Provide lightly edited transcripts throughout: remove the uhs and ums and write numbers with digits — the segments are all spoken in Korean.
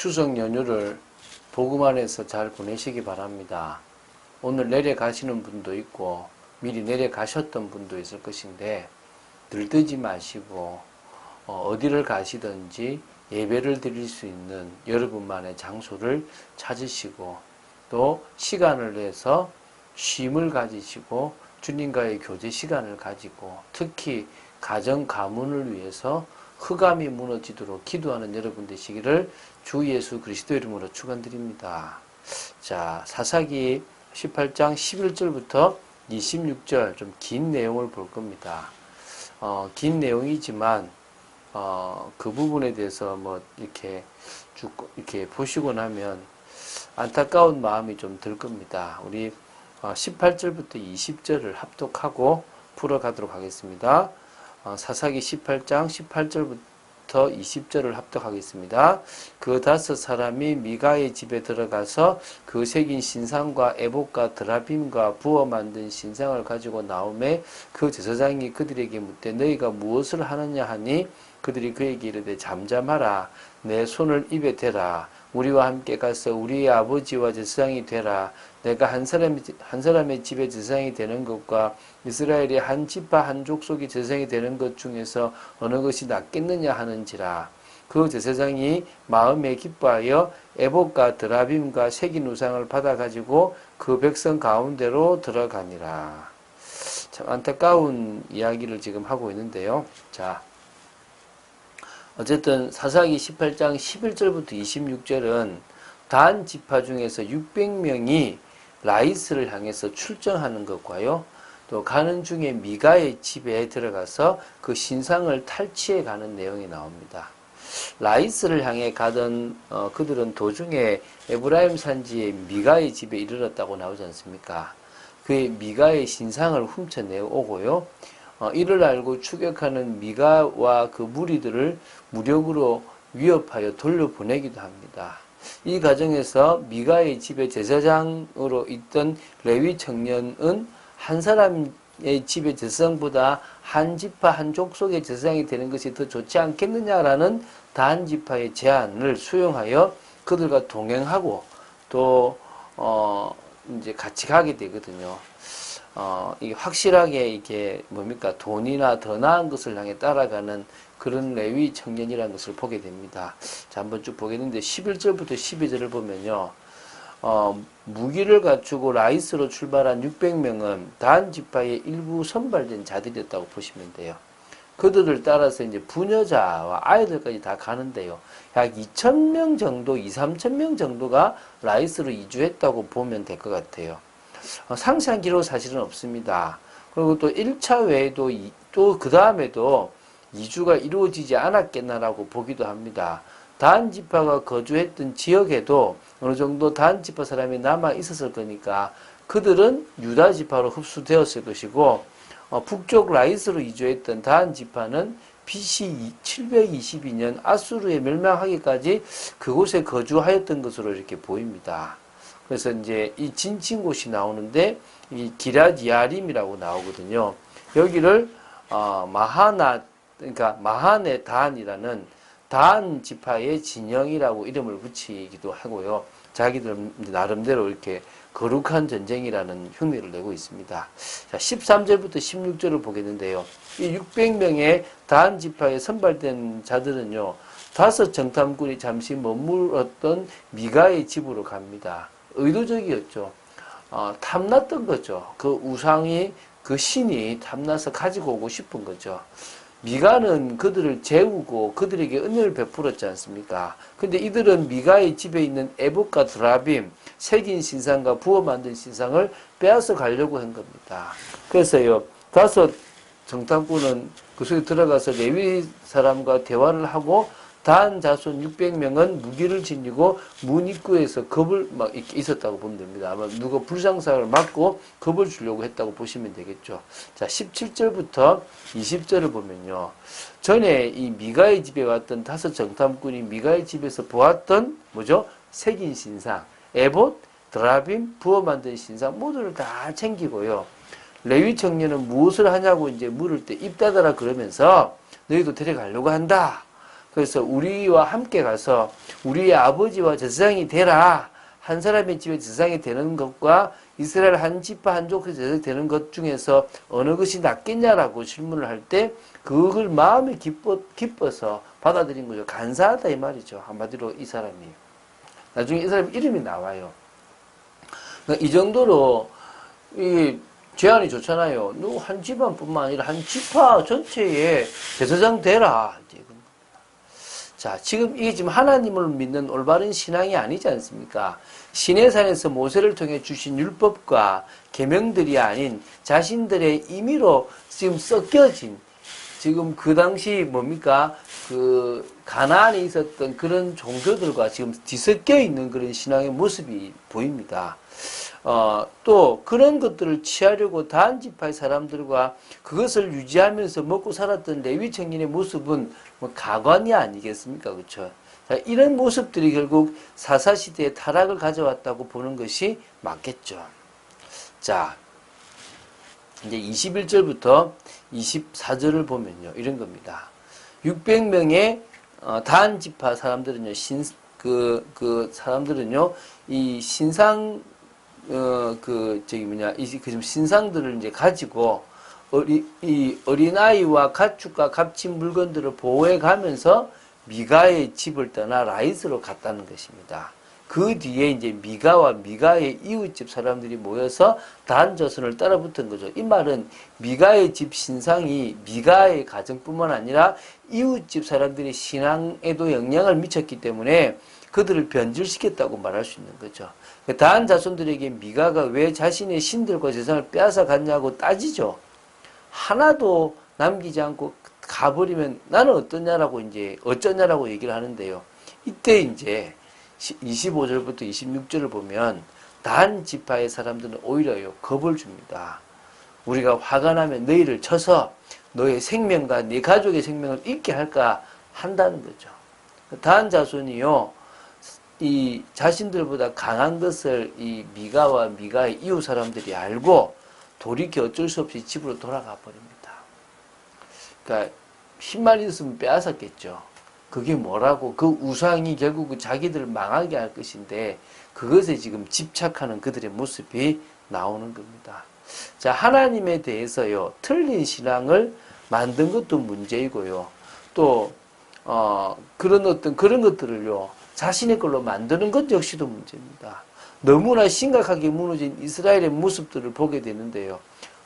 추석 연휴를 복음 안에서 잘 보내시기 바랍니다. 오늘 내려가시는 분도 있고 미리 내려가셨던 분도 있을 것인데 들뜨지 마시고 어디를 가시든지 예배를 드릴 수 있는 여러분만의 장소를 찾으시고 또 시간을 내서 쉼을 가지시고 주님과의 교제 시간을 가지고 특히 가정 가문을 위해서 흑암이 무너지도록 기도하는 여러분 되시기를 주 예수 그리스도 이름으로 축원드립니다. 자, 사사기 18장 11절부터 26절 좀 긴 내용을 볼 겁니다. 긴 내용이지만 그 부분에 대해서 뭐 이렇게 쭉 이렇게 보시고 나면 안타까운 마음이 좀 들 겁니다. 우리 18절부터 20절을 합독하고 풀어가도록 하겠습니다. 사사기 18장 18절부터 20절을 합독하겠습니다. 그 5사람이 미가의 집에 들어가서 그 새긴 신상과 에봇과 드라빔과 부어 만든 신상을 가지고 나오매 그 제사장이 그들에게 묻되 너희가 무엇을 하느냐 하니 그들이 그에게 이르되 잠잠하라 내 손을 입에 대라 우리와 함께 가서 우리의 아버지와 제사장이 되라. 내가 한 사람의 집에 제사장이 되는 것과 이스라엘의 한 지파 한 족속이 제사장이 되는 것 중에서 어느 것이 낫겠느냐 하는지라. 그 제사장이 마음에 기뻐하여 에봇과 드라빔과 새긴 우상을 받아가지고 그 백성 가운데로 들어가니라. 참 안타까운 이야기를 지금 하고 있는데요. 자, 어쨌든 사사기 18장 11절부터 26절은 단 지파 중에서 600명이 라이스를 향해서 출정하는 것과요. 또 가는 중에 미가의 집에 들어가서 그 신상을 탈취해 가는 내용이 나옵니다. 라이스를 향해 가던 그들은 도중에 에브라임 산지의 미가의 집에 이르렀다고 나오지 않습니까? 그의 미가의 신상을 훔쳐내오고요. 이를 알고 추격하는 미가와 그 무리들을 무력으로 위협하여 돌려보내기도 합니다. 이 과정에서 미가의 집에 제사장으로 있던 레위 청년은 한 사람의 집의 제사장보다 한 지파 한 족속의 제사장이 되는 것이 더 좋지 않겠느냐라는 단 지파의 제안을 수용하여 그들과 동행하고 또 이제 같이 가게 되거든요. 이게 확실하게 이게 뭡니까? 돈이나 더 나은 것을 향해 따라가는 그런 레위 청년이라는 것을 보게 됩니다. 자, 한번 쭉 보겠는데 11절부터 12절을 보면요. 무기를 갖추고 라이스로 출발한 600명은 단 지파의 일부 선발된 자들이었다고 보시면 돼요. 그들을 따라서 이제 부녀자와 아이들까지 다 가는데요. 약 2,000명 정도, 2,3,000명 정도가 라이스로 이주했다고 보면 될 것 같아요. 상세한 기록 사실은 없습니다. 그리고 또 1차 외에도 또 그 다음에도 이주가 이루어지지 않았겠나라고 보기도 합니다. 단 지파가 거주했던 지역에도 어느 정도 단 지파 사람이 남아 있었을 거니까 그들은 유다 지파로 흡수되었을 것이고 북쪽 라이스로 이주했던 단 지파는 BC 722년 아수르에 멸망하기까지 그곳에 거주하였던 것으로 이렇게 보입니다. 그래서 이제 이 진친 곳이 나오는데 이 기럇 야림이라고 나오거든요. 여기를 그러니까 마하네 단이라는 단 지파의 진영이라고 이름을 붙이기도 하고요. 자기들 나름대로 이렇게 거룩한 전쟁이라는 흉내를 내고 있습니다. 자, 13절부터 16절을 보겠는데요. 이 600명의 단 지파에 선발된 자들은요. 5 정탐꾼이 잠시 머물렀던 미가의 집으로 갑니다. 의도적이었죠. 탐났던 거죠. 그 우상이, 그 신이 탐나서 가지고 오고 싶은 거죠. 미가는 그들을 재우고 그들에게 은혜를 베풀었지 않습니까? 근데 이들은 미가의 집에 있는 에봇과 드라빔, 새긴 신상과 부어 만든 신상을 빼앗아 가려고 한 겁니다. 그래서요, 5 정탐꾼은 그 속에 들어가서 레위 사람과 대화를 하고 단 자손 600명은 무기를 지니고 문 입구에서 겁을 막 있었다고 보면 됩니다. 아마 누가 불상사를 맞고 겁을 주려고 했다고 보시면 되겠죠. 자, 17절부터 20절을 보면요. 전에 이 미가의 집에 왔던 5 정탐꾼이 미가의 집에서 보았던 뭐죠? 새긴 신상, 에봇, 드라빔, 부어 만든 신상 모두를 다 챙기고요. 레위 청년은 무엇을 하냐고 이제 물을 때 입 닫아라 그러면서 너희도 데려가려고 한다. 그래서 우리와 함께 가서 우리의 아버지와 제사장이 되라. 한 사람의 집에 제사장이 되는 것과 이스라엘 한 지파 한 족속에 제사장이 되는 것 중에서 어느 것이 낫겠냐라고 질문을 할 때 그걸 마음에 기뻐서 받아들인 거죠. 간사하다 이 말이죠. 한마디로 이 사람이. 나중에 이 사람 이름이 나와요. 그러니까 이 정도로 이 제안이 좋잖아요. 너 한 집안뿐만 아니라 한 지파 전체에 제사장 되라. 이제 자, 지금 이게 지금 하나님을 믿는 올바른 신앙이 아니지 않습니까? 시내산에서 모세를 통해 주신 율법과 계명들이 아닌 자신들의 임의로 지금 섞여진 지금 그 당시 뭡니까? 그 가나안에 있었던 그런 종교들과 지금 뒤섞여 있는 그런 신앙의 모습이 보입니다. 또 그런 것들을 취하려고 다한 지파의 사람들과 그것을 유지하면서 먹고 살았던 레위 청년의 모습은 뭐 가관이 아니겠습니까? 그렇죠? 자, 이런 모습들이 결국 사사시대의 타락을 가져왔다고 보는 것이 맞겠죠. 자, 이제 21절부터 24절을 보면요. 이런 겁니다. 600명의 다한 지파 사람들은요. 사람들은요. 이 신상 신상들을 이제 가지고 이 어린아이와 가축과 값진 물건들을 보호해 가면서 미가의 집을 떠나 라이스로 갔다는 것입니다. 그 뒤에 이제 미가와 미가의 이웃집 사람들이 모여서 단 자손을 따라붙은 거죠. 이 말은 미가의 집 신상이 미가의 가정뿐만 아니라 이웃집 사람들의 신앙에도 영향을 미쳤기 때문에 그들을 변질시켰다고 말할 수 있는 거죠. 다한 자손들에게 미가가 왜 자신의 신들과 재산을 빼앗아 갔냐고 따지죠. 하나도 남기지 않고 가버리면 나는 어쩌냐라고 얘기를 하는데요. 이때 이제 25절부터 26절을 보면 단 지파의 사람들은 오히려요, 겁을 줍니다. 우리가 화가 나면 너희를 쳐서 너의 생명과 네 가족의 생명을 잃게 할까 한다는 거죠. 단 자손이요, 이 자신들보다 강한 것을 이 미가와 미가의 이웃 사람들이 알고 돌이켜 어쩔 수 없이 집으로 돌아가 버립니다. 그러니까 힘만 있으면 빼앗았겠죠. 그게 뭐라고? 그 우상이 결국 자기들을 망하게 할 것인데 그것에 지금 집착하는 그들의 모습이 나오는 겁니다. 자, 하나님에 대해서요, 틀린 신앙을 만든 것도 문제이고요. 또 그런 것들을요, 자신의 걸로 만드는 것 역시도 문제입니다. 너무나 심각하게 무너진 이스라엘의 모습들을 보게 되는데요.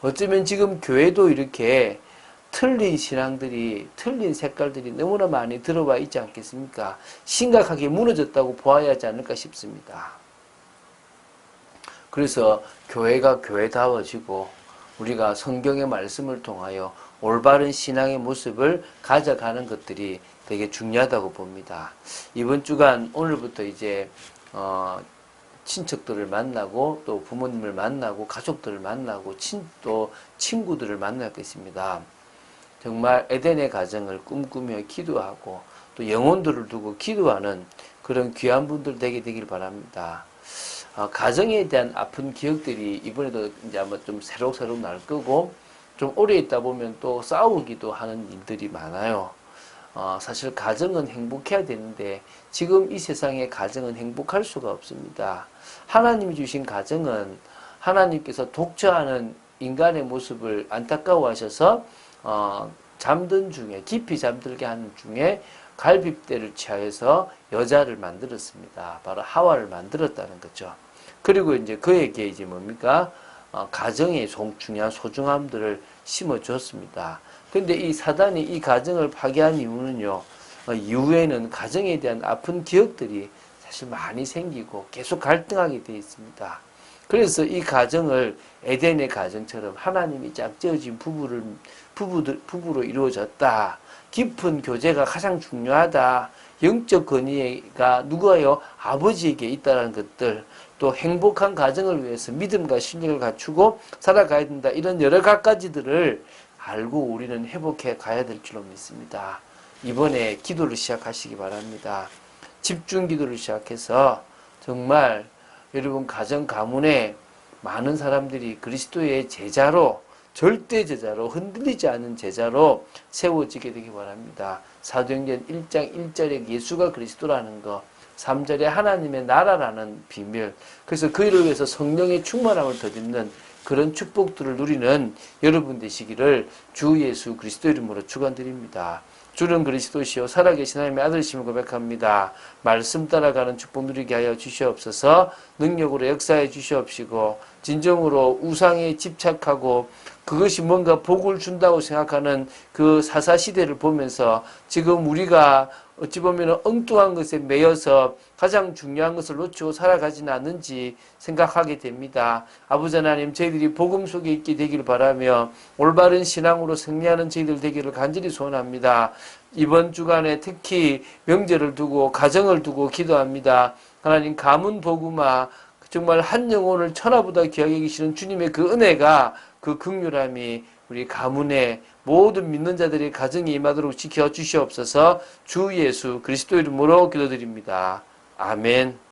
어쩌면 지금 교회도 이렇게 틀린 신앙들이, 틀린 색깔들이 너무나 많이 들어와 있지 않겠습니까? 심각하게 무너졌다고 보아야 하지 않을까 싶습니다. 그래서 교회가 교회다워지고 우리가 성경의 말씀을 통하여 올바른 신앙의 모습을 가져가는 것들이 되게 중요하다고 봅니다. 이번 주간 오늘부터 이제 친척들을 만나고 또 부모님을 만나고 가족들을 만나고 또 친구들을 만날 것입니다. 정말 에덴의 가정을 꿈꾸며 기도하고 또 영혼들을 두고 기도하는 그런 귀한 분들 되길 바랍니다. 가정에 대한 아픈 기억들이 이번에도 이제 아마 좀 새록새록 날 거고 좀 오래 있다 보면 또 싸우기도 하는 일들이 많아요. 사실 가정은 행복해야 되는데 지금 이 세상의 가정은 행복할 수가 없습니다. 하나님이 주신 가정은 하나님께서 독처하는 인간의 모습을 안타까워하셔서 잠든 중에 깊이 잠들게 하는 중에 갈빗대를 취하여서 여자를 만들었습니다. 바로 하와를 만들었다는 거죠. 그리고 이제 그에게 이제 뭡니까? 가정의 중요한 소중함들을 심어주었습니다. 근데 이 사단이 이 가정을 파괴한 이유는요, 이후에는 가정에 대한 아픈 기억들이 사실 많이 생기고 계속 갈등하게 되어 있습니다. 그래서 이 가정을 에덴의 가정처럼 하나님이 짝지어진 부부로 이루어졌다. 깊은 교제가 가장 중요하다. 영적 권위가 누구예요? 아버지에게 있다는 것들. 또 행복한 가정을 위해서 믿음과 신뢰를 갖추고 살아가야 된다. 이런 여러 가지들을 알고 우리는 회복해 가야 될 줄로 믿습니다. 이번에 기도를 시작하시기 바랍니다. 집중 기도를 시작해서 정말 여러분 가정 가문에 많은 사람들이 그리스도의 제자로 절대 제자로, 흔들리지 않는 제자로 세워지게 되기 바랍니다. 사도행전 1장 1절에 예수가 그리스도라는 거, 3절에 하나님의 나라라는 비밀, 그래서 그 일을 위해서 성령의 충만함을 덧입는 그런 축복들을 누리는 여러분 되시기를 주 예수 그리스도 이름으로 축원드립니다. 주는 그리스도시요 살아계신 하나님의 아들이심을 고백합니다. 말씀 따라가는 축복 누리게 하여 주시옵소서. 능력으로 역사해 주시옵시고 진정으로 우상에 집착하고 그것이 뭔가 복을 준다고 생각하는 그 사사시대를 보면서 지금 우리가 어찌 보면 엉뚱한 것에 매여서 가장 중요한 것을 놓치고 살아가지는 않는지 생각하게 됩니다. 아버지 하나님, 저희들이 복음 속에 있게 되기를 바라며 올바른 신앙으로 승리하는 저희들 되기를 간절히 소원합니다. 이번 주간에 특히 명절을 두고 가정을 두고 기도합니다. 하나님, 가문 복음화 정말 한 영혼을 천하보다 귀하게 여기시는 주님의 그 은혜가, 그 긍휼함이 우리 가문에 모든 믿는 자들의 가정에 임하도록 지켜주시옵소서. 주 예수 그리스도 이름으로 기도드립니다. 아멘.